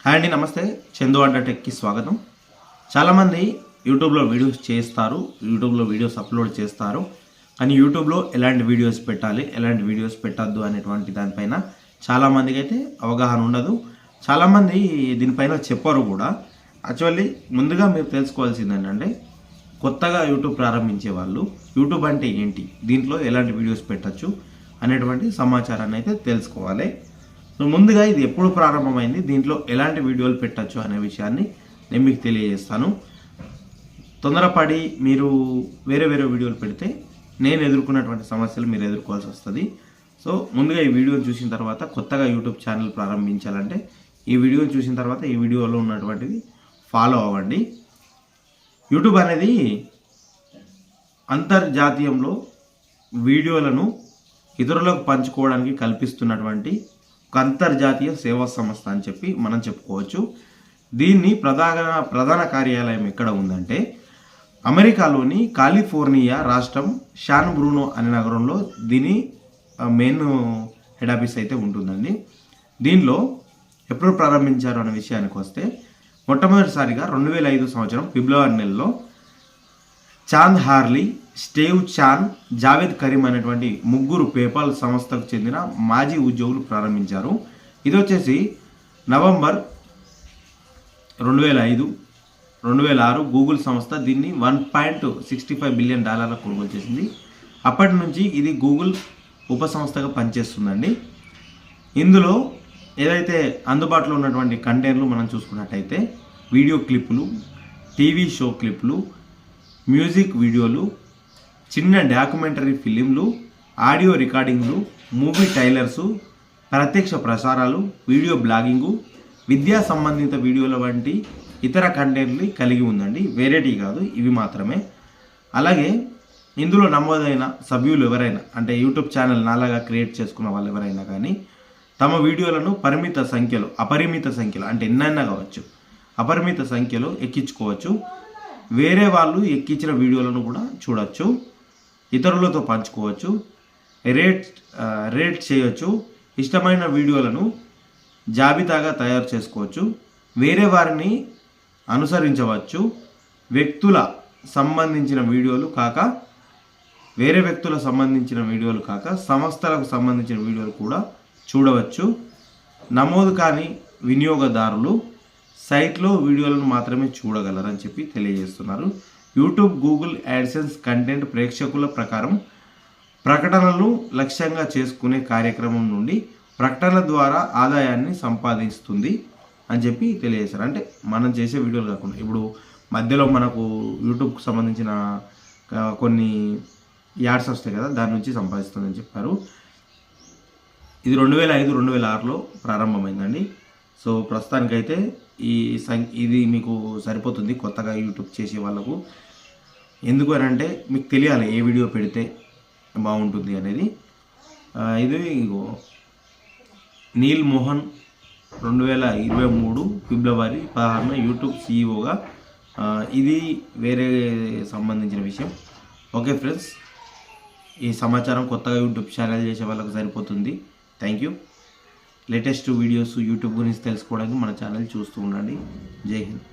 Hi అండి, నమస్తే. చందు అడ్డా టెక్కి స్వాగతం. చాలామంది యూట్యూబ్లో వీడియోస్ చేస్తారు, యూట్యూబ్లో వీడియోస్ అప్లోడ్ చేస్తారు. కానీ యూట్యూబ్లో ఎలాంటి వీడియోస్ పెట్టాలి, ఎలాంటి వీడియోస్ పెట్టద్దు అనేటువంటి దానిపైన చాలామందికి అయితే అవగాహన ఉండదు. చాలామంది దీనిపైన చెప్పరు కూడా. యాక్చువల్లీ ముందుగా మీరు తెలుసుకోవాల్సింది ఏంటంటే, కొత్తగా యూట్యూబ్ ప్రారంభించే వాళ్ళు యూట్యూబ్ అంటే ఏంటి, దీంట్లో ఎలాంటి వీడియోస్ పెట్టచ్చు అనేటువంటి సమాచారాన్ని అయితే తెలుసుకోవాలి. సో ముందుగా ఇది ఎప్పుడు ప్రారంభమైంది, దీంట్లో ఎలాంటి వీడియోలు పెట్టచ్చు అనే విషయాన్ని నేను మీకు తెలియజేస్తాను. తొందరపడి మీరు వేరే వీడియోలు పెడితే నేను ఎదుర్కొన్నటువంటి సమస్యలు మీరు ఎదుర్కోవాల్సి వస్తుంది. సో ముందుగా ఈ వీడియోని చూసిన తర్వాత కొత్తగా యూట్యూబ్ ఛానల్ ప్రారంభించాలంటే ఈ వీడియోని చూసిన తర్వాత ఈ వీడియోలో ఉన్నటువంటివి ఫాలో అవ్వండి. యూట్యూబ్ అనేది అంతర్జాతీయంలో వీడియోలను ఇతరులకు పంచుకోవడానికి కల్పిస్తున్నటువంటి ఒక అంతర్జాతీయ సేవా సంస్థ అని చెప్పి మనం చెప్పుకోవచ్చు. దీన్ని ప్రధాన కార్యాలయం ఎక్కడ ఉందంటే అమెరికాలోని కాలిఫోర్నియా రాష్ట్రం శాన్ బ్రూనో అనే నగరంలో దీని మెయిన్ హెడ్ ఆఫీస్ అయితే ఉంటుందండి. దీనిలో ఎప్పుడు ప్రారంభించారు అనే విషయానికి వస్తే మొట్టమొదటిసారిగా 2005 సంవత్సరం ఫిబ్రవరి నెలలో చాంద్ హార్లీ, స్టేవ్ చాన్, జావేద్ కరీం అనేటువంటి ముగ్గురు పేపాల్ సంస్థకు చెందిన మాజీ ఉద్యోగులు ప్రారంభించారు. ఇది వచ్చేసి నవంబర్ 2005, 2006 గూగుల్ సంస్థ దీన్ని $1.65 బిలియన్ కొనుగోలు చేసింది. అప్పటి నుంచి ఇది గూగుల్ ఉప సంస్థగా పనిచేస్తుందండి. ఇందులో ఏదైతే అందుబాటులో ఉన్నటువంటి కంటెంట్లు మనం చూసుకున్నట్టయితే వీడియో క్లిప్పులు, టీవీ షో క్లిప్పులు, మ్యూజిక్ వీడియోలు, చిన్న డాక్యుమెంటరీ ఫిలింలు, ఆడియో రికార్డింగ్లు, మూవీ ట్రైలర్సు, ప్రత్యక్ష ప్రసారాలు, వీడియో బ్లాగింగు, విద్యా సంబంధిత వీడియోల వంటి ఇతర కంటెంట్లు కలిగి ఉందండి. వేరేటీ కాదు, ఇవి మాత్రమే. అలాగే ఇందులో నమోదైన సభ్యులు ఎవరైనా, అంటే యూట్యూబ్ ఛానల్ నాలాగా క్రియేట్ చేసుకున్న వాళ్ళు ఎవరైనా కానీ తమ వీడియోలను అపరిమిత సంఖ్యలో అంటే ఎన్నైనా కావచ్చు, అపరిమిత సంఖ్యలో ఎక్కించుకోవచ్చు. వేరే వాళ్ళు ఎక్కించిన వీడియోలను కూడా చూడవచ్చు, ఇతరులతో పంచుకోవచ్చు, రేట్ చేయవచ్చు, ఇష్టమైన వీడియోలను జాబితాగా తయారు చేసుకోవచ్చు, వేరే వారిని అనుసరించవచ్చు, వ్యక్తుల సంబంధించిన వీడియోలు కాక సంస్థలకు సంబంధించిన వీడియోలు కూడా చూడవచ్చు. నమోదు కాని వినియోగదారులు సైట్లో వీడియోలను మాత్రమే చూడగలరని చెప్పి తెలియజేస్తున్నారు. యూట్యూబ్, గూగుల్ యాడ్సెన్స్ కంటెంట్ ప్రేక్షకుల ప్రకారం ప్రకటనలు లక్ష్యంగా చేసుకునే కార్యక్రమం నుండి ప్రకటనల ద్వారా ఆదాయాన్ని సంపాదిస్తుంది అని చెప్పి తెలియజేశారు. అంటే మనం చేసే వీడియోలు కాకుండా ఇప్పుడు మధ్యలో మనకు యూట్యూబ్కి సంబంధించిన కొన్ని యాడ్స్ వస్తాయి కదా, దాని నుంచి సంపాదిస్తుందని చెప్పారు. ఇది 2005, 2006లో ప్రారంభమైందండి. సో ప్రస్తుతానికైతే ఇది మీకు సరిపోతుంది కొత్తగా యూట్యూబ్ చేసే వాళ్ళకు. ఎందుకు అని అంటే మీకు తెలియాలి ఏ వీడియో పెడితే బాగుంటుంది అనేది. ఇది నీల్ మోహన్ 2023 ఫిబ్రవరి 16న యూట్యూబ్ సీఈఓగా. ఇది వేరే సంబంధించిన విషయం. ఓకే ఫ్రెండ్స్, ఈ సమాచారం కొత్తగా యూట్యూబ్ ఛానల్ చేసే వాళ్ళకు సరిపోతుంది. Thank you. Latest videos YouTube గురించి తెలుసుకోవడానికి మన ఛానల్ చూస్తూ ఉండండి. జై హింద్.